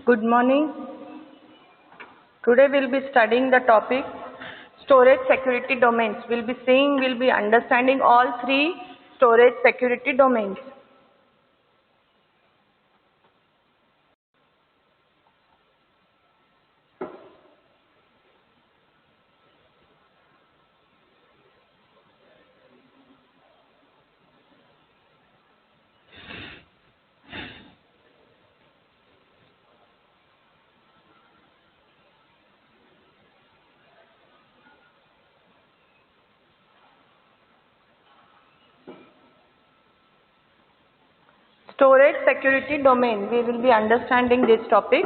Good morning. Today we'll be studying the topic storage security domains. We'll be understanding all three storage security domains. Storage security domain. We will be understanding this topic.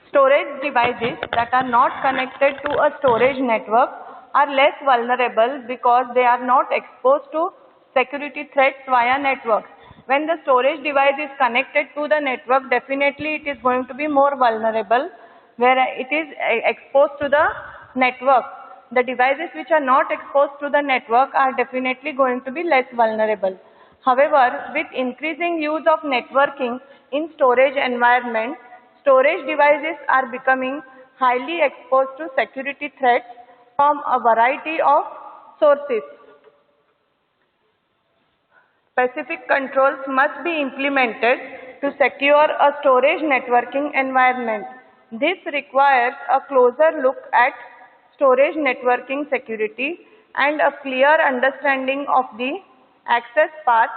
Storage devices that are not connected to a storage network are less vulnerable because they are not exposed to security threats via networks. When the storage device is connected to the network, definitely it is going to be more vulnerable where it is exposed to the network. The devices which are not exposed to the network are definitely going to be less vulnerable. However, with increasing use of networking in storage environment, storage devices are becoming highly exposed to security threats from a variety of sources. Specific controls must be implemented to secure a storage networking environment. This requires a closer look at storage networking security and a clear understanding of the access path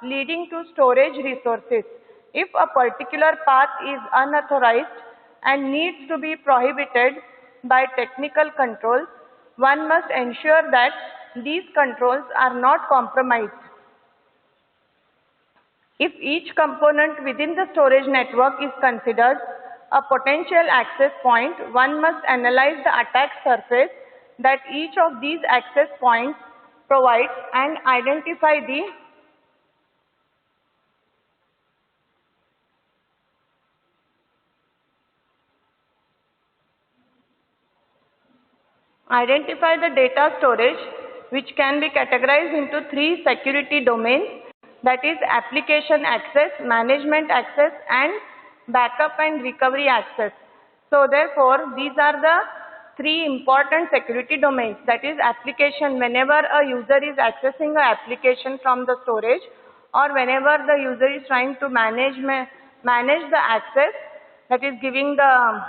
leading to storage resources. If a particular path is unauthorized and needs to be prohibited by technical controls, one must ensure that these controls are not compromised. If each component within the storage network is considered a potential access point, one must analyze the attack surface that each of these access points provides and identify the data storage, which can be categorized into three security domains, that is application access, management access and backup and recovery access. So therefore, these are the three important security domains, that is application, whenever a user is accessing an application from the storage or whenever the user is trying to manage the access, that is giving the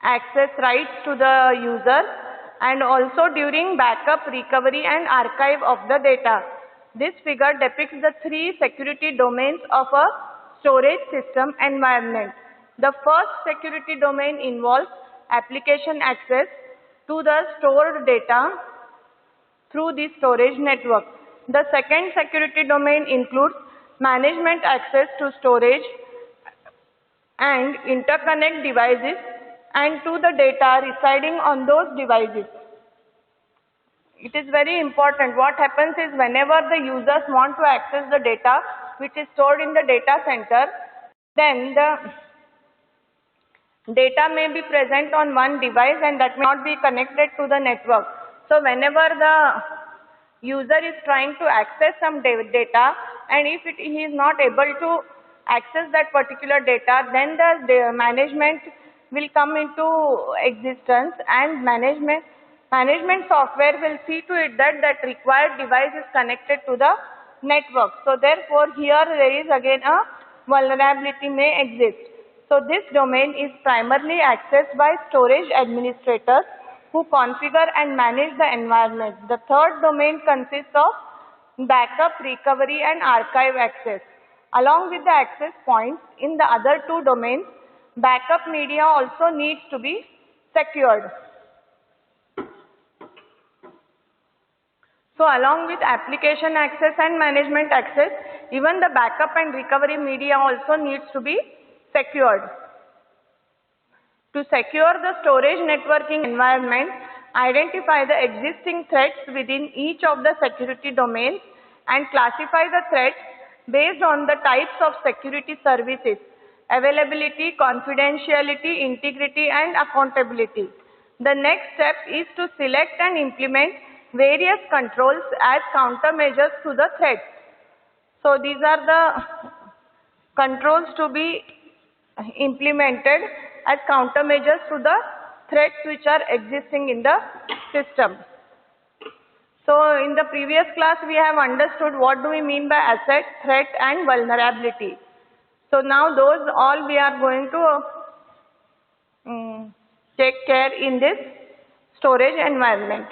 access rights to the user, and also during backup, recovery and archive of the data. This figure depicts the three security domains of a storage system environment. The first security domain involves application access to the stored data through the storage network. The second security domain includes management access to storage and interconnect devices and to the data residing on those devices. It is very important. What happens is whenever the users want to access the data which is stored in the data center, then the data may be present on one device and that may not be connected to the network. So whenever the user is trying to access some data and if he is not able to access that particular data, then the management will come into existence and management software will see to it that that required device is connected to the network. So therefore, here there is again a vulnerability may exist. So this domain is primarily accessed by storage administrators who configure and manage the environment. The third domain consists of backup, recovery and archive access. Along with the access points in the other two domains, backup media also needs to be secured. So along with application access and management access, even the backup and recovery media also needs to be secured. To secure the storage networking environment, identify the existing threats within each of the security domains and classify the threats based on the types of security services: availability, confidentiality, integrity and accountability. The next step is to select and implement various controls as countermeasures to the threats. So these are the controls to be implemented as countermeasures to the threats which are existing in the system. So in the previous class we have understood what do we mean by asset, threat and vulnerability. So now those all we are going to take care in this storage environment.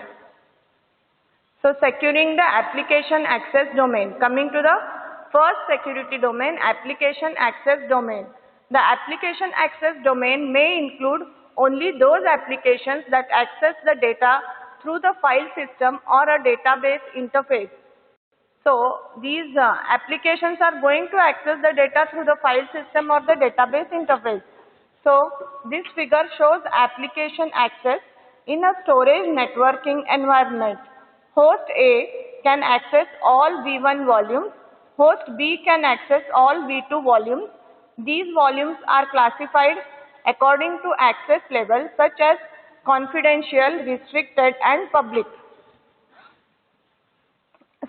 So securing the application access domain. Coming to the first security domain, application access domain. The application access domain may include only those applications that access the data through the file system or a database interface. So these applications are going to access the data through the file system or the database interface. So this figure shows application access in a storage networking environment. Host A can access all V1 volumes. Host B can access all V2 volumes. These volumes are classified according to access levels such as confidential, restricted and public.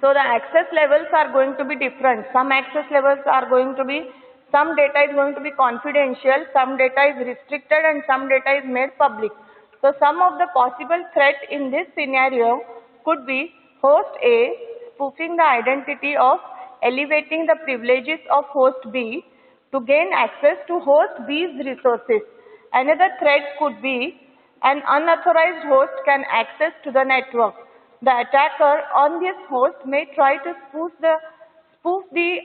So the access levels are going to be different. Some access levels are going to be, some data is going to be confidential, some data is restricted and some data is made public. So some of the possible threats in this scenario could be host A spoofing the identity of elevating the privileges of host B to gain access to host B's resources. Another threat could be an unauthorized host can access to the network. The attacker on this host may try to spoof the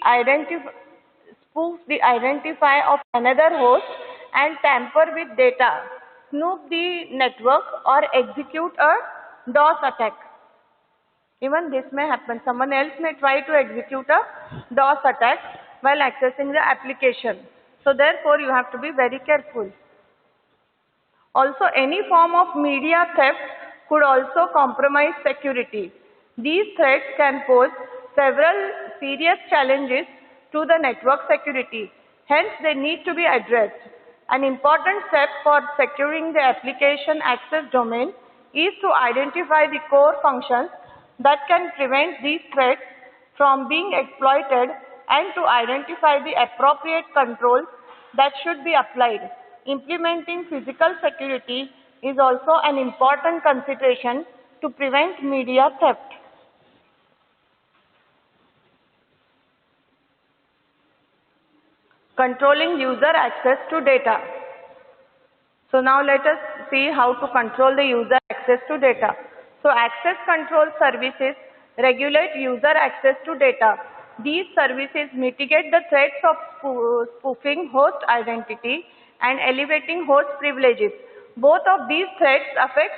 identifier of another host and tamper with data, snoop the network or execute a DOS attack. Even this may happen. Someone else may try to execute a DOS attack while accessing the application. So therefore you have to be very careful. Also, any form of media theft could also compromise security. These threats can pose several serious challenges to the network security. Hence, they need to be addressed. An important step for securing the application access domain is to identify the core functions that can prevent these threats from being exploited and to identify the appropriate controls that should be applied. Implementing physical security is also an important consideration to prevent media theft. Controlling user access to data. So now let us see how to control the user access to data. So access control services regulate user access to data. These services mitigate the threats of spoofing host identity and elevating host privileges. Both of these threats affect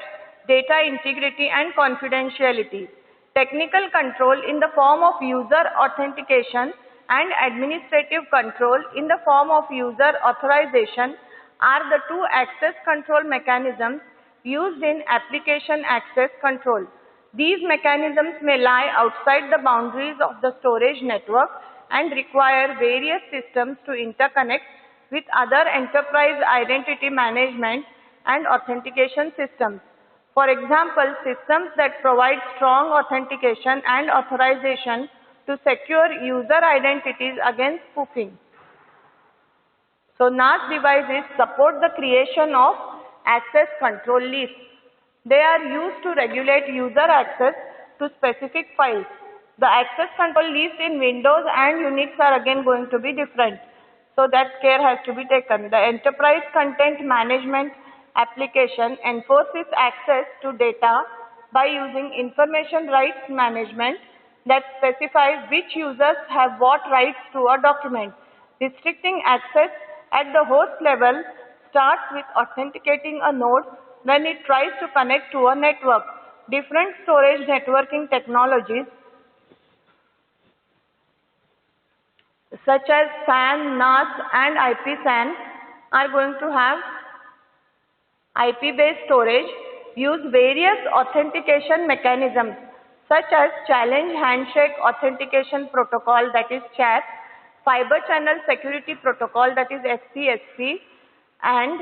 data integrity and confidentiality. Technical control in the form of user authentication and administrative control in the form of user authorization are the two access control mechanisms used in application access control. These mechanisms may lie outside the boundaries of the storage network and require various systems to interconnect with other enterprise identity management and authentication systems. For example, systems that provide strong authentication and authorization to secure user identities against spoofing. So NAS devices support the creation of access control lists. They are used to regulate user access to specific files. The access control list in Windows and Unix are again going to be different. So that care has to be taken. The enterprise content management application enforces access to data by using information rights management that specifies which users have what rights to a document. Restricting access at the host level starts with authenticating a node when it tries to connect to a network. Different storage networking technologies such as SAN, NAS and IP-SAN are going to have IP-based storage, use various authentication mechanisms such as Challenge Handshake Authentication Protocol, that is CHAP, Fiber Channel Security Protocol, that is FCSP, and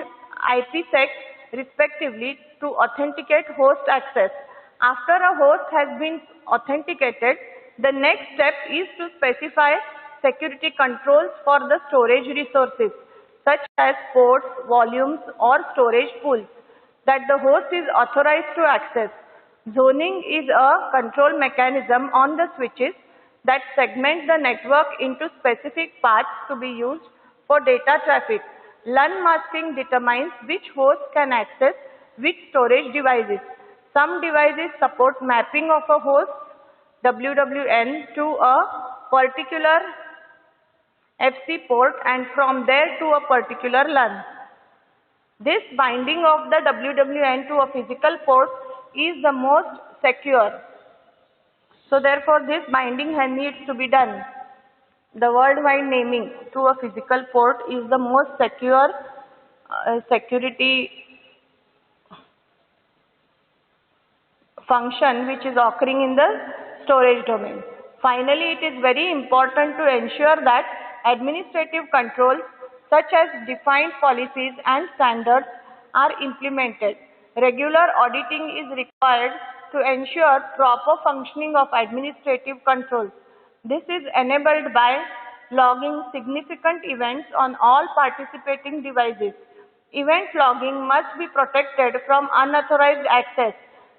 IPsec respectively to authenticate host access. After a host has been authenticated, the next step is to specify security controls for the storage resources such as ports, volumes or storage pools that the host is authorized to access. Zoning is a control mechanism on the switches that segment the network into specific paths to be used for data traffic. LUN masking determines which host can access which storage devices. Some devices support mapping of a host WWN to a particular FC port and from there to a particular LUN. This binding of the WWN to a physical port is the most secure. So therefore this binding needs to be done. The worldwide naming to a physical port is the most secure security function which is occurring in the storage domain. Finally, it is very important to ensure that administrative controls such as defined policies and standards are implemented. Regular auditing is required to ensure proper functioning of administrative controls. This is enabled by logging significant events on all participating devices. Event logging must be protected from unauthorized access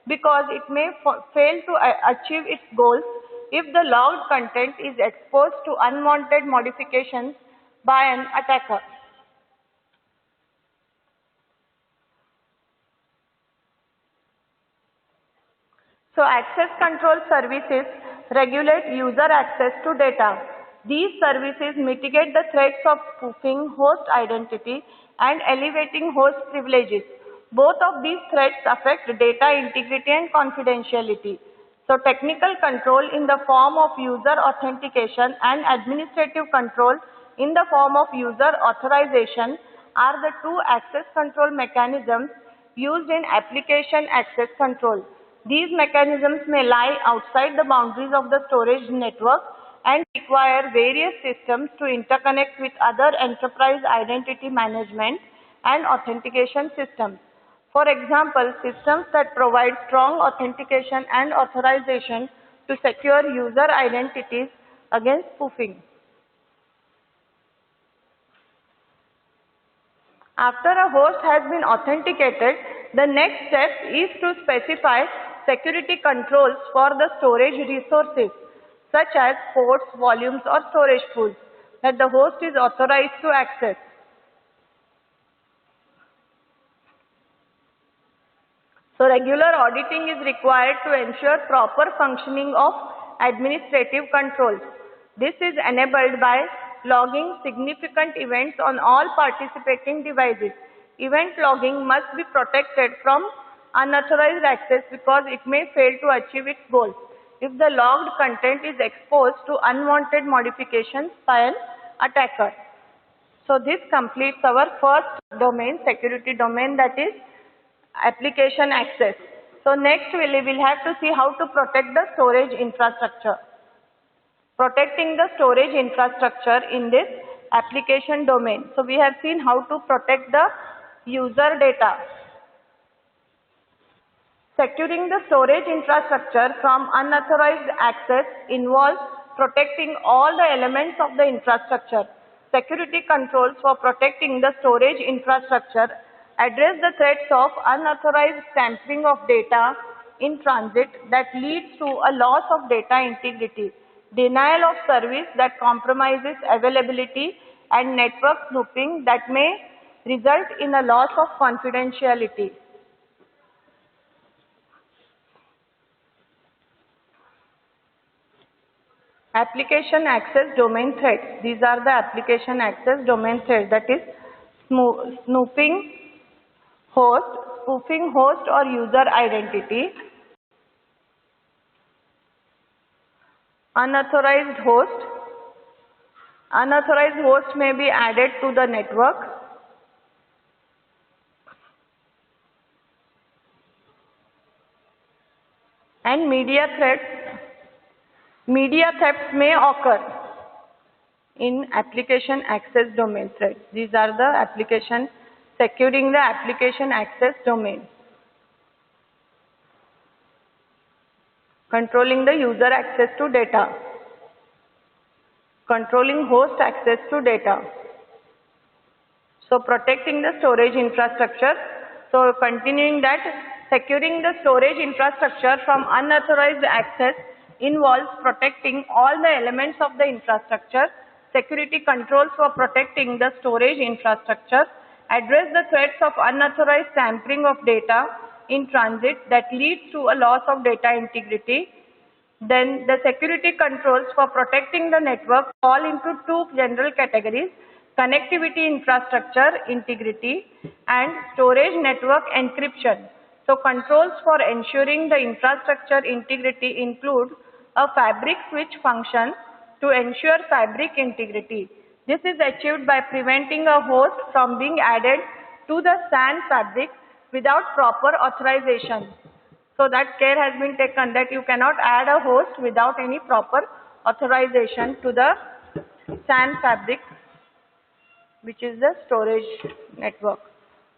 because it may fail to achieve its goals if the logged content is exposed to unwanted modifications by an attacker. So access control services regulate user access to data. These services mitigate the threats of spoofing host identity and elevating host privileges. Both of these threats affect data integrity and confidentiality. So technical control in the form of user authentication and administrative control in the form of user authorization are the two access control mechanisms used in application access control. These mechanisms may lie outside the boundaries of the storage network and require various systems to interconnect with other enterprise identity management and authentication systems. For example, systems that provide strong authentication and authorization to secure user identities against spoofing. After a host has been authenticated, the next step is to specify security controls for the storage resources such as ports, volumes or storage pools that the host is authorized to access. So regular auditing is required to ensure proper functioning of administrative controls. This is enabled by logging significant events on all participating devices. Event logging must be protected from unauthorized access because it may fail to achieve its goals if the logged content is exposed to unwanted modifications by an attacker. So this completes our first domain, security domain, that is application access. So next we will have to see how to protect the storage infrastructure. Protecting the storage infrastructure in this application domain. So we have seen how to protect the user data. Securing the storage infrastructure from unauthorized access involves protecting all the elements of the infrastructure. Security controls for protecting the storage infrastructure address the threats of unauthorized tampering of data in transit that leads to a loss of data integrity, denial of service that compromises availability, and network snooping that may result in a loss of confidentiality. Application access domain threats. These are the application access domain threats, that is snooping host, spoofing host or user identity, unauthorized host. Unauthorized host may be added to the network. And media threats. Media thefts may occur in application access domain threats. These are the application, securing the application access domain. Controlling the user access to data. controlling host access to data. So protecting the storage infrastructure. So continuing that, securing the storage infrastructure from unauthorized access involves protecting all the elements of the infrastructure. Security controls for protecting the storage infrastructure address the threats of unauthorized tampering of data in transit that leads to a loss of data integrity. Then the security controls for protecting the network fall into two general categories: connectivity infrastructure integrity and storage network encryption. So controls for ensuring the infrastructure integrity include a fabric switch function to ensure fabric integrity. This is achieved by preventing a host from being added to the SAN fabric without proper authorization. So that care has been taken that you cannot add a host without any proper authorization to the SAN fabric, which is the storage network.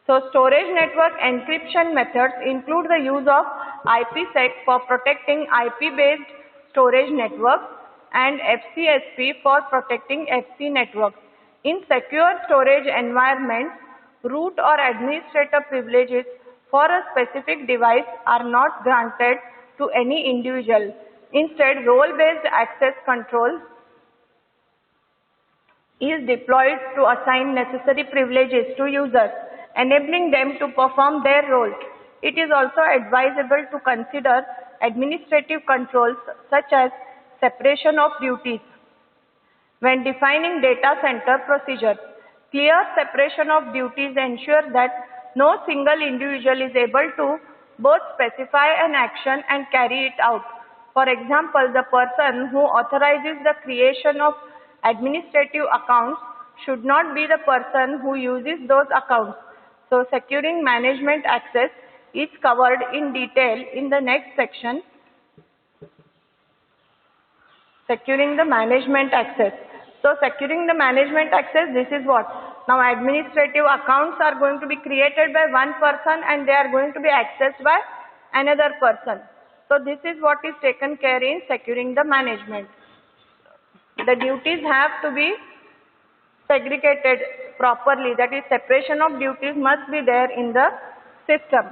So storage network encryption methods include the use of IPsec for protecting IP-based storage networks and FCSP for protecting FC networks. In secure storage environments, root or administrator privileges for a specific device are not granted to any individual. Instead, role-based access control is deployed to assign necessary privileges to users, enabling them to perform their roles. It is also advisable to consider administrative controls such as separation of duties. When defining data center procedures, clear separation of duties ensures that no single individual is able to both specify an action and carry it out. For example, the person who authorizes the creation of administrative accounts should not be the person who uses those accounts. So securing management access is covered in detail in the next section. Securing the management access. So securing the management access, this is what? Now administrative accounts are going to be created by one person and they are going to be accessed by another person. So this is what is taken care in securing the management. The duties have to be segregated properly, that is separation of duties must be there in the system.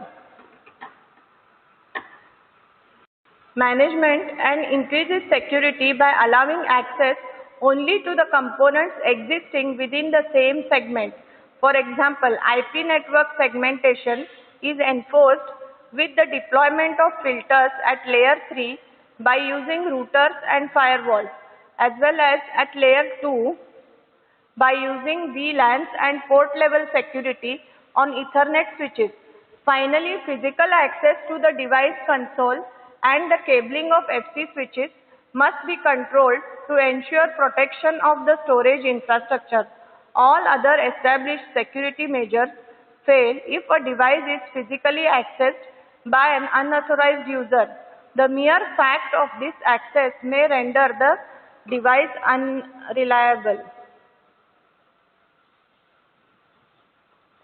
Management and increases security by allowing access only to the components existing within the same segment. For example, IP network segmentation is enforced with the deployment of filters at layer 3 by using routers and firewalls, as well as at layer 2 by using VLANs and port level security on Ethernet switches. Finally, physical access to the device console and the cabling of FC switches must be controlled to ensure protection of the storage infrastructure. All other established security measures fail if a device is physically accessed by an unauthorized user. The mere fact of this access may render the device unreliable.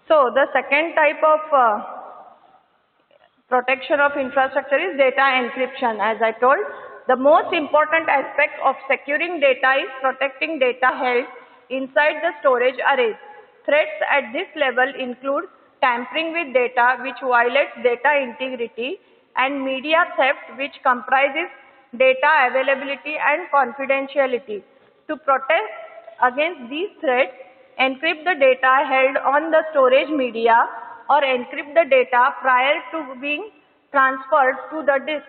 So the second type of protection of infrastructure is data encryption. As I told, the most important aspect of securing data is protecting data held inside the storage arrays. Threats at this level include tampering with data which violates data integrity and media theft which comprises data availability and confidentiality. To protect against these threats, encrypt the data held on the storage media or encrypt the data prior to being transferred to the disk.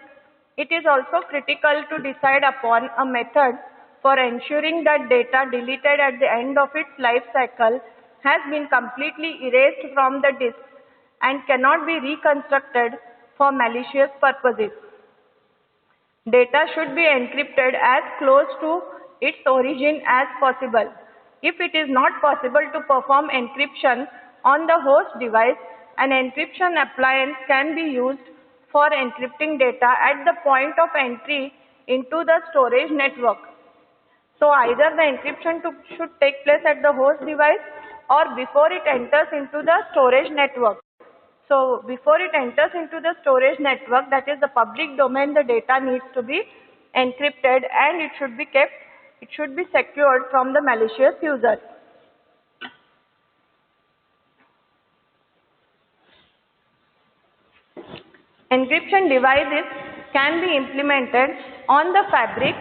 It is also critical to decide upon a method for ensuring that data deleted at the end of its life cycle has been completely erased from the disk and cannot be reconstructed for malicious purposes. Data should be encrypted as close to its origin as possible. If it is not possible to perform encryption on the host device, an encryption appliance can be used for encrypting data at the point of entry into the storage network. So either the encryption should take place at the host device or before it enters into the storage network. So before it enters into the storage network, that is the public domain, the data needs to be encrypted and it should be kept It should be secured from the malicious user. Encryption devices can be implemented on the fabric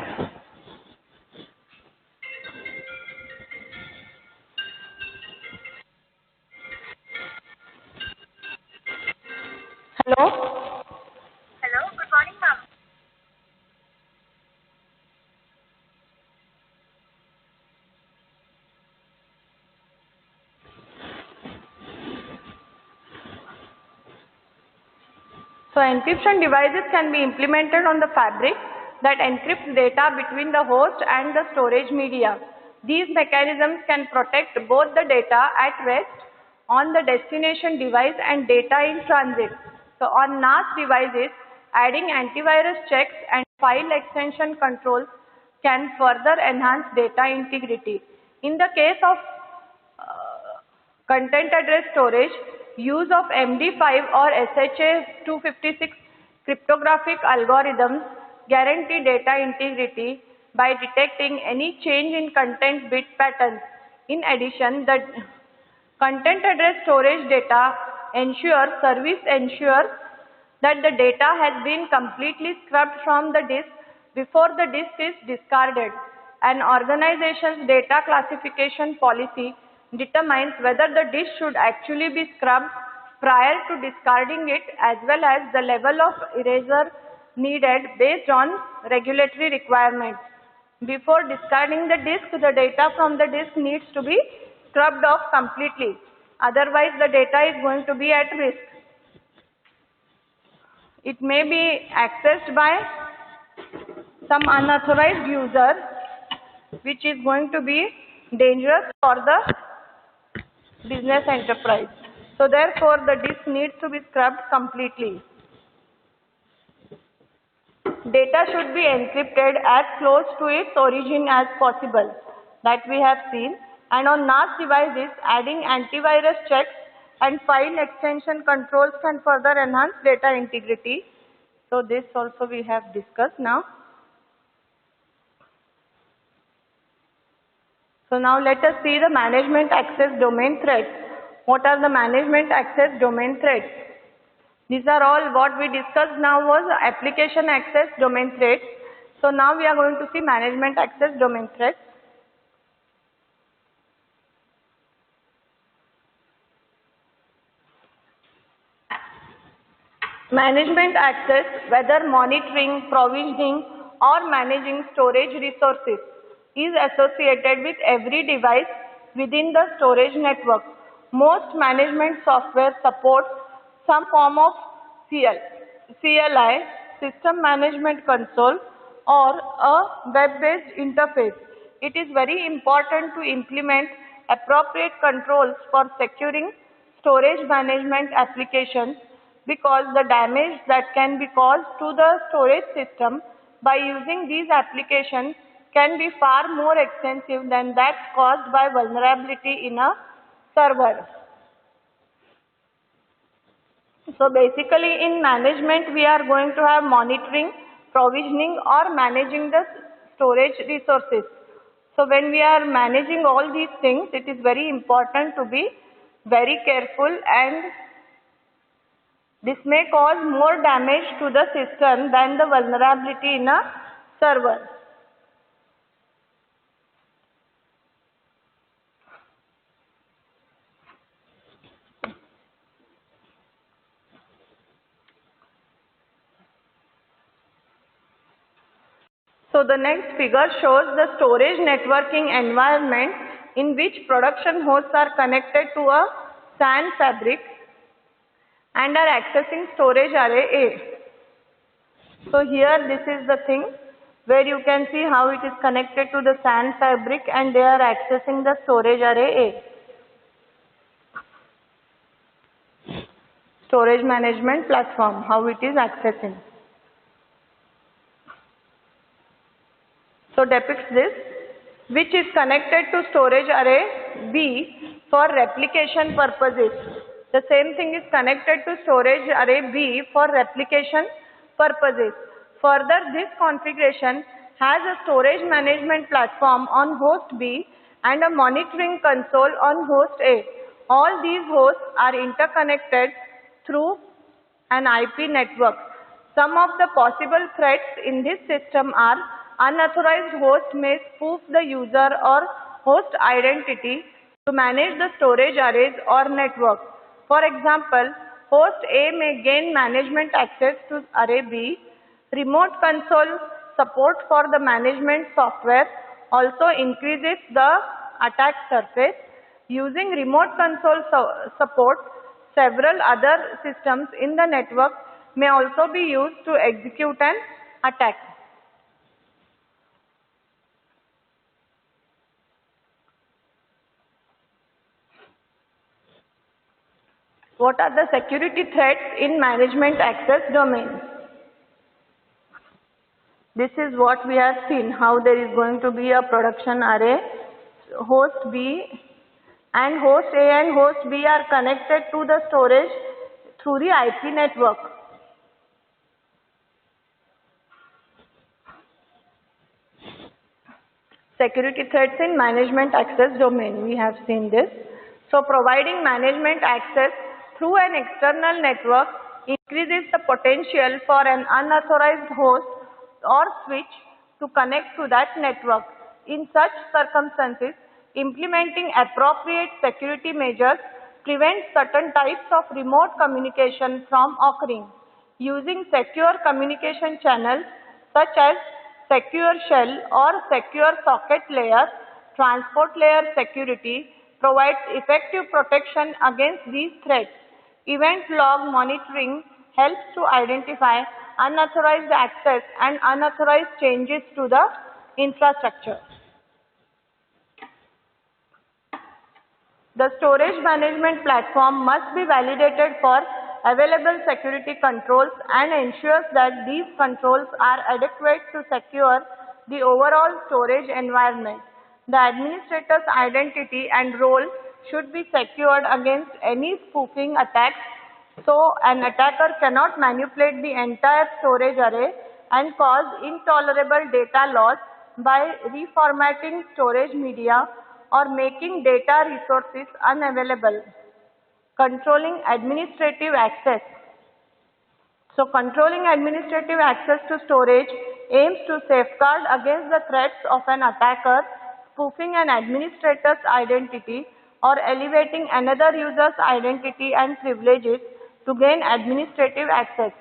Hello? Hello, good morning, ma'am. So encryption devices can be implemented on the fabric that encrypts data between the host and the storage media. These mechanisms can protect both the data at rest on the destination device and data in transit. So on NAS devices, adding antivirus checks and file extension controls can further enhance data integrity. In the case of content address storage, use of MD5 or SHA-256 cryptographic algorithms guarantee data integrity by detecting any change in content bit patterns. In addition, the content address storage data service ensures that the data has been completely scrubbed from the disk before the disk is discarded. An organization's data classification policy determines whether the disk should actually be scrubbed prior to discarding it, as well as the level of erasure needed based on regulatory requirements. Before discarding the disk, the data from the disk needs to be scrubbed off completely. Otherwise, the data is going to be at risk. It may be accessed by some unauthorized user, which is going to be dangerous for the business enterprise. So therefore, the disk needs to be scrubbed completely. Data should be encrypted as close to its origin as possible, that we have seen. And on NAS devices, adding antivirus checks and file extension controls can further enhance data integrity. So this also we have discussed now. So now let us see the management access domain threats. What are the management access domain threats? These are all what we discussed now was application access domain threats. So now we are going to see management access domain threats. Management access, whether monitoring, provisioning or managing storage resources, is associated with every device within the storage network. Most management software supports some form of CLI, System Management Console, or a web-based interface. It is very important to implement appropriate controls for securing storage management applications, because the damage that can be caused to the storage system by using these applications can be far more extensive than that caused by vulnerability in a server. So basically in management we are going to have monitoring, provisioning or managing the storage resources. So when we are managing all these things, it is very important to be very careful, and this may cause more damage to the system than the vulnerability in a server. So the next figure shows the storage networking environment in which production hosts are connected to a SAN fabric and are accessing storage array A. So here this is the thing where you can see how it is connected to the SAN fabric and they are accessing the storage array A. Storage management platform, how it is accessing. So depicts this, which is connected to storage array B for replication purposes. The same thing is connected to storage array B for replication purposes. Further, this configuration has a storage management platform on host B and a monitoring console on host A. All these hosts are interconnected through an IP network. Some of the possible threats in this system are: unauthorized host may spoof the user or host identity to manage the storage arrays or network. For example, host A may gain management access to array B. Remote console support for the management software also increases the attack surface. Using remote console support, several other systems in the network may also be used to execute an attack. What are the security threats in management access domain? This is what we have seen, how there is going to be a production array, host B and host A and host B are connected to the storage through the IP network. Security threats in management access domain, we have seen this. So providing management access through an external network increases the potential for an unauthorized host or switch to connect to that network. In such circumstances, implementing appropriate security measures prevents certain types of remote communication from occurring. Using secure communication channels such as secure shell or secure socket layer, transport layer security provides effective protection against these threats. Event log monitoring helps to identify unauthorized access and unauthorized changes to the infrastructure. The storage management platform must be validated for available security controls and ensures that these controls are adequate to secure the overall storage environment. The administrator's identity and role should be secured against any spoofing attacks, so an attacker cannot manipulate the entire storage array and cause intolerable data loss by reformatting storage media or making data resources unavailable. Controlling administrative access. So controlling administrative access to storage aims to safeguard against the threats of an attacker spoofing an administrator's identity or elevating another user's identity and privileges to gain administrative access.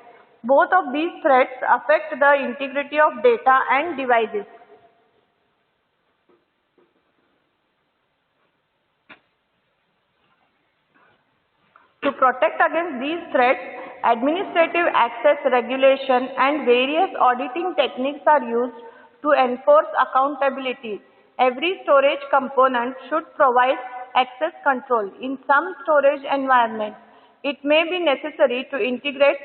Both of these threats affect the integrity of data and devices. To protect against these threats, administrative access regulation and various auditing techniques are used to enforce accountability. Every storage component should provide access control. In some storage environments, it may be necessary to integrate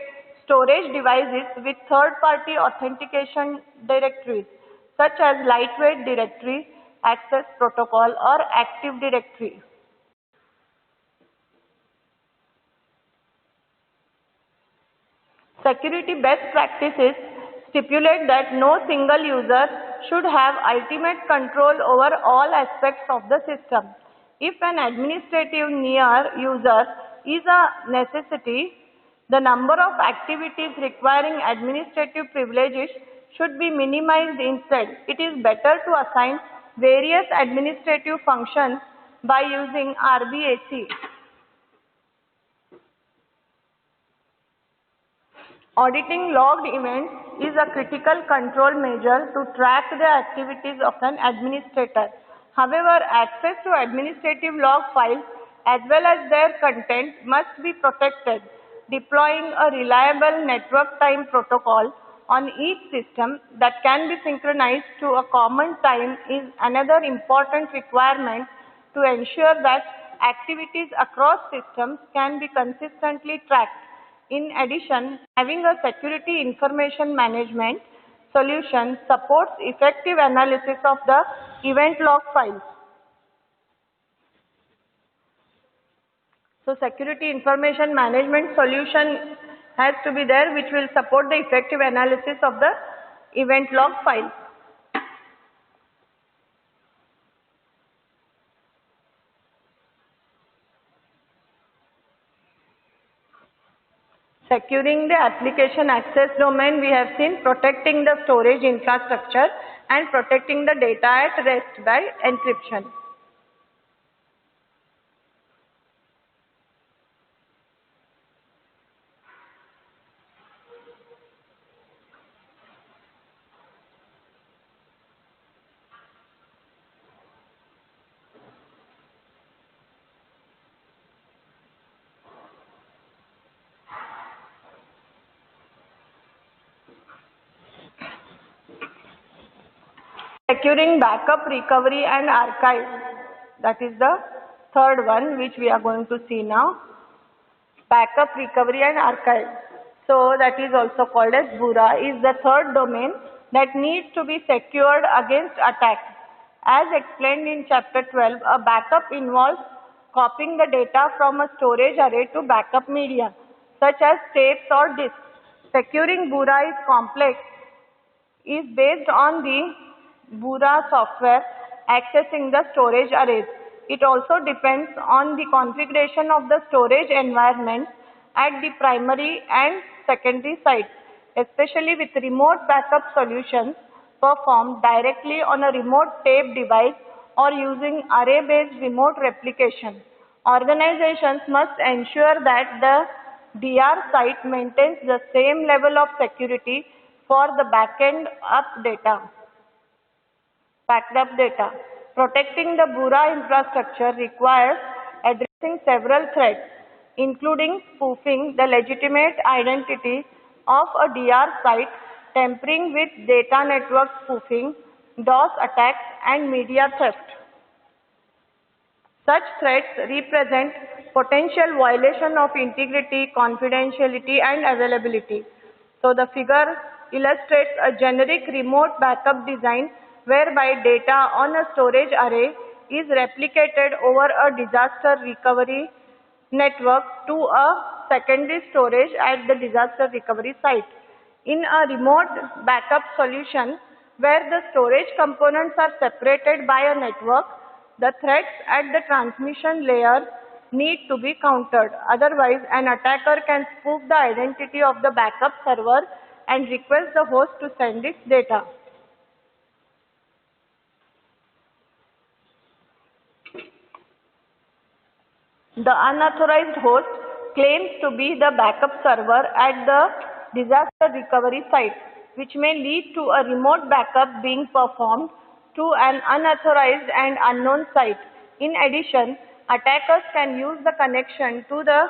storage devices with third-party authentication directories, such as lightweight directory, access protocol, or Active Directory. Security best practices stipulate that no single user should have ultimate control over all aspects of the system. If an administrative near user is a necessity, the number of activities requiring administrative privileges should be minimized instead. It is better to assign various administrative functions by using RBAC. Auditing logged events is a critical control measure to track the activities of an administrator. However, access to administrative log files as well as their content must be protected. Deploying a reliable network time protocol on each system that can be synchronized to a common time is another important requirement to ensure that activities across systems can be consistently tracked. In addition, having a security information management solution supports effective analysis of the event log files. So security information management solution has to be there, which will support the effective analysis of the event log files. Securing the application access domain, we have seen protecting the storage infrastructure and protecting the data at rest by encryption. Securing backup, recovery and archive. That is the third one which we are going to see now. Backup, recovery and archive. So that is also called as BURA, is the third domain that needs to be secured against attack. As explained in chapter 12, a backup involves copying the data from a storage array to backup media such as tapes or disks. Securing BURA is complex, is based on the BURA software accessing the storage arrays. It also depends on the configuration of the storage environment at the primary and secondary sites, especially with remote backup solutions performed directly on a remote tape device or using array-based remote replication. Organizations must ensure that the DR site maintains the same level of security for the backed up data. Protecting the BURA infrastructure requires addressing several threats, including spoofing the legitimate identity of a DR site, tampering with data network spoofing, DOS attacks, and media theft. Such threats represent potential violation of integrity, confidentiality, and availability. So the figure illustrates a generic remote backup design whereby data on a storage array is replicated over a disaster recovery network to a secondary storage at the disaster recovery site. In a remote backup solution where the storage components are separated by a network, the threats at the transmission layer need to be countered. Otherwise, an attacker can spoof the identity of the backup server and request the host to send its data. The unauthorized host claims to be the backup server at the disaster recovery site, which may lead to a remote backup being performed to an unauthorized and unknown site. In addition, attackers can use the connection to the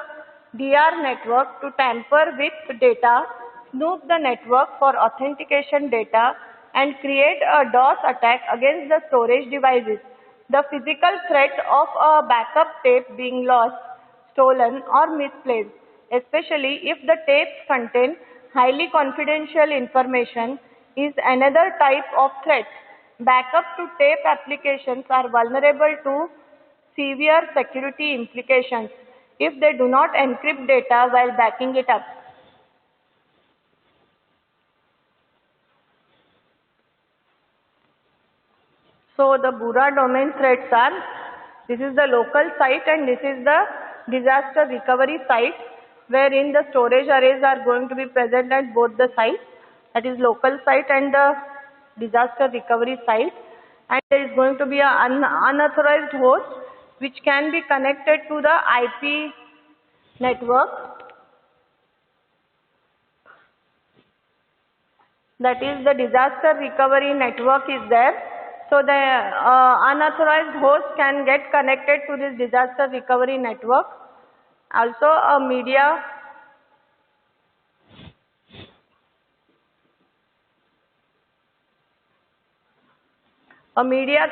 DR network to tamper with data, snoop the network for authentication data, and create a DOS attack against the storage devices. The physical threat of a backup tape being lost, stolen, or misplaced, especially if the tapes contain highly confidential information, is another type of threat. Backup to tape applications are vulnerable to severe security implications if they do not encrypt data while backing it up. So the BURA domain threats are, this is the local site and this is the disaster recovery site, wherein the storage arrays are going to be present at both the sites, that is local site and the disaster recovery site, and there is going to be an unauthorized host which can be connected to the IP network, that is the disaster recovery network is there. So the unauthorized host can get connected to this disaster recovery network. Also a media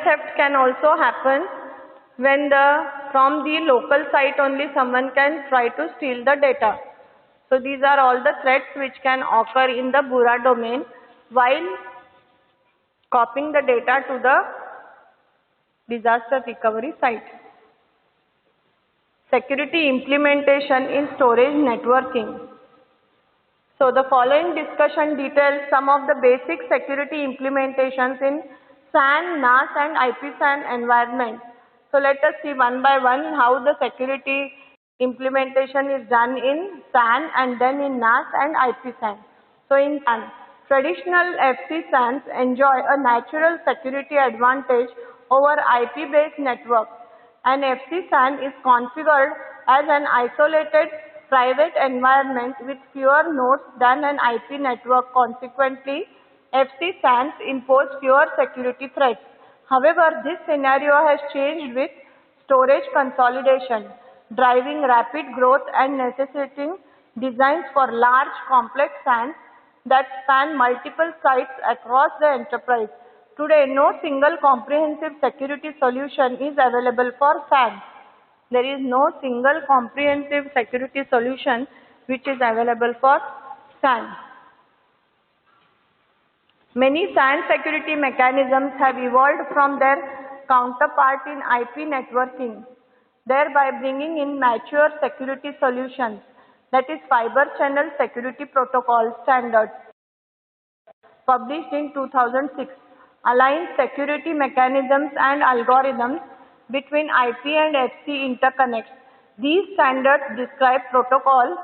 theft can also happen when from the local site only someone can try to steal the data. So these are all the threats which can occur in the BURA domain while copying the data to the disaster recovery site. Security implementation in storage networking. So the following discussion details some of the basic security implementations in SAN, NAS and IPSAN environments. So let us see one by one how the security implementation is done in SAN and then in NAS and IP SAN. So in SAN, traditional FC SANs enjoy a natural security advantage over IP-based networks. An FC SAN is configured as an isolated private environment with fewer nodes than an IP network. Consequently, FC SANs impose fewer security threats. However, this scenario has changed with storage consolidation, driving rapid growth and necessitating designs for large complex SANs that span multiple sites across the enterprise. Today, no single comprehensive security solution is available for SAN. There is no single comprehensive security solution which is available for SAN. Many SAN security mechanisms have evolved from their counterpart in IP networking, thereby bringing in mature security solutions, that is Fiber Channel Security Protocol standard, published in 2006, aligns security mechanisms and algorithms between IP and FC interconnects. These standards describe protocols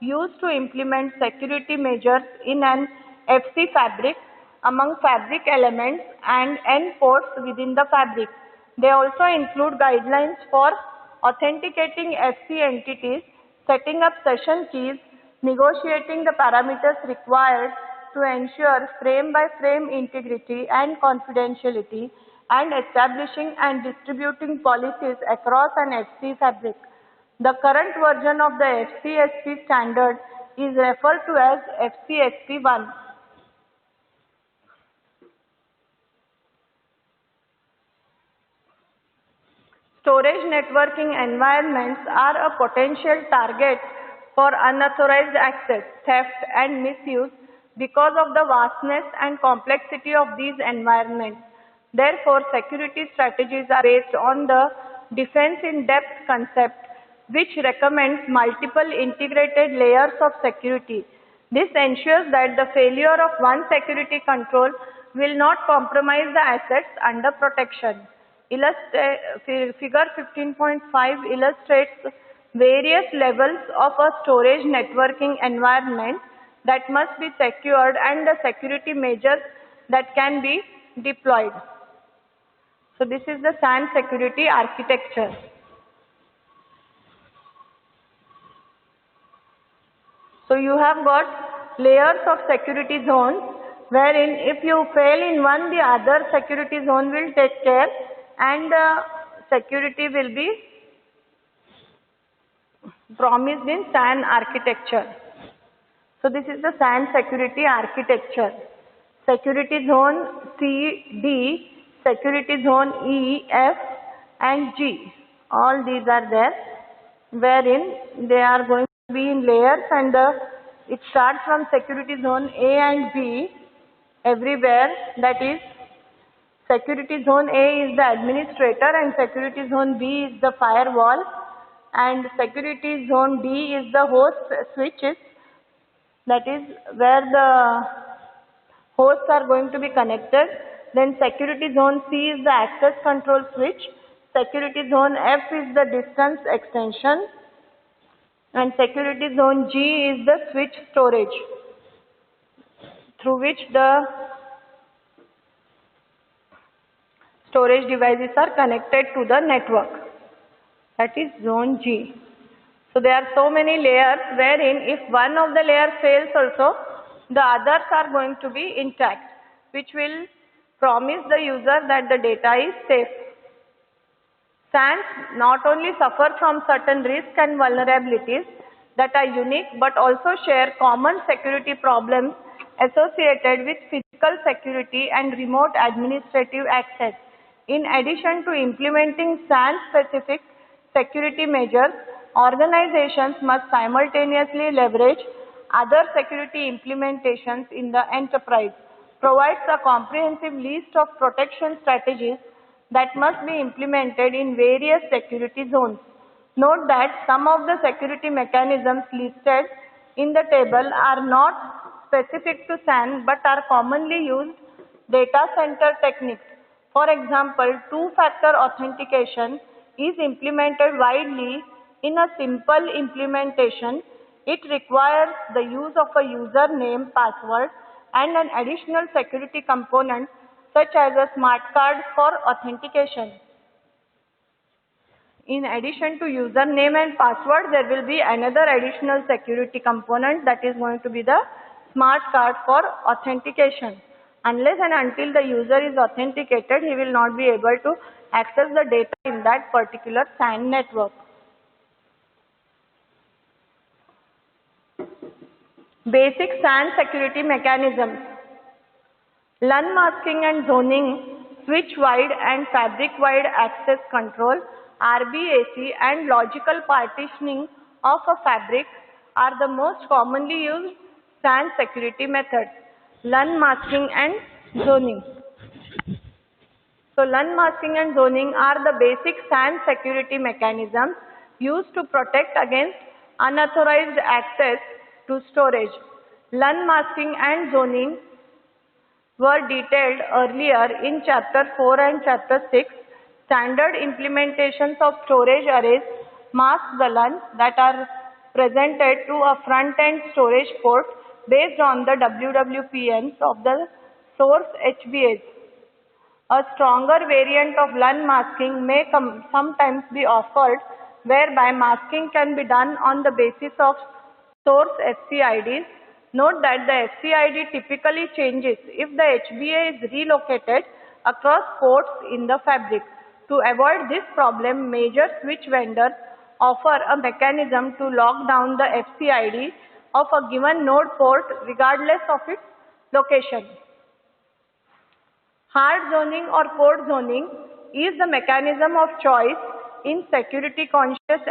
used to implement security measures in an FC fabric among fabric elements and endpoints within the fabric. They also include guidelines for authenticating FC entities, setting up session keys, negotiating the parameters required to ensure frame-by-frame integrity and confidentiality, and establishing and distributing policies across an FC fabric. The current version of the FCSP standard is referred to as FCSP1. Storage networking environments are a potential target for unauthorized access, theft, and misuse because of the vastness and complexity of these environments. Therefore, security strategies are based on the defense in depth concept, which recommends multiple integrated layers of security. This ensures that the failure of one security control will not compromise the assets under protection. Figure 15.5 illustrates various levels of a storage networking environment that must be secured and the security measures that can be deployed. So this is the SAN security architecture. So you have got layers of security zones wherein if you fail in one, the other security zone will take care and security will be promised in SAN architecture. So this is the SAN security architecture. Security zone C, D, security zone E, F and G. All these are there wherein they are going to be in layers, and it starts from security zone A and B everywhere, that is security zone A is the administrator and security zone B is the firewall and security zone D is the host switches, that is where the hosts are going to be connected. Then security zone C is the access control switch, security zone F is the distance extension and security zone G is the switch storage through which the storage devices are connected to the network, that is zone G. So there are so many layers wherein if one of the layers fails also, the others are going to be intact, which will promise the user that the data is safe. SANs not only suffer from certain risks and vulnerabilities that are unique but also share common security problems associated with physical security and remote administrative access. In addition to implementing SAN-specific security measures, organizations must simultaneously leverage other security implementations in the enterprise. Provides a comprehensive list of protection strategies that must be implemented in various security zones. Note that some of the security mechanisms listed in the table are not specific to SAN but are commonly used data center techniques. For example, two-factor authentication is implemented widely In a simple implementation, it requires the use of a username, password, and an additional security component such as a smart card for authentication. In addition to username and password, there will be another additional security component, that is going to be the smart card for authentication. Unless and until the user is authenticated, he will not be able to access the data in that particular SAN network. Basic SAN security mechanisms. LUN masking and zoning, switch-wide and fabric-wide access control, RBAC and logical partitioning of a fabric are the most commonly used SAN security methods. LUN masking and zoning. So LUN masking and zoning are the basic SAN security mechanisms used to protect against unauthorized access to storage. LUN masking and zoning were detailed earlier in Chapter 4 and Chapter 6. Standard implementations of storage arrays mask the LUN that are presented to a front-end storage port based on the WWPNs of the source HBAs. A stronger variant of LUN masking may sometimes be offered, whereby masking can be done on the basis of source FCIDs. Note that the FCID typically changes if the HBA is relocated across ports in the fabric. To avoid this problem, major switch vendors offer a mechanism to lock down the FCID of a given node port regardless of its location. Hard zoning or code zoning is the mechanism of choice in security conscious